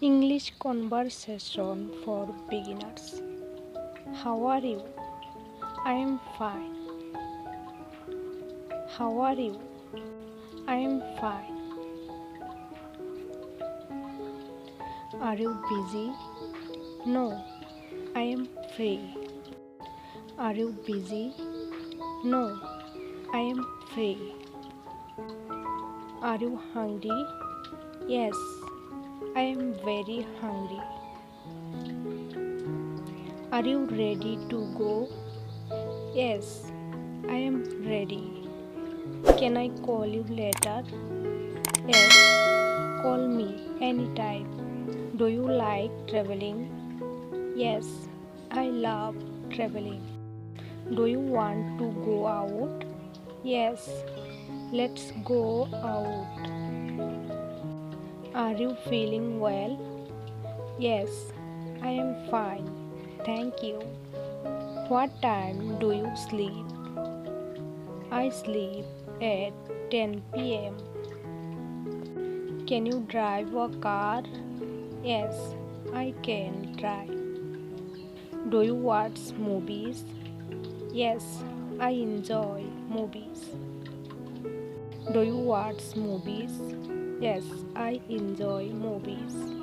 English conversation for beginners. How are you? I am fine. How are you? I am fine. Are you busy? No, I am free. Are you busy? No, I am free. Are you hungry? Yes, I am very hungry. Are you ready to go? Yes, I am ready. Can I call you later? Yes, call me anytime. Do you like traveling? Yes, I love traveling. Do you want to go out? Yes, let's go out. Are you feeling well? Yes, I am fine. Thank you. What time do you sleep? I sleep at 10 p.m. Can you drive a car? Yes, I can drive. Do you watch movies? Yes, I enjoy movies. Do you watch movies? Yes, I enjoy movies.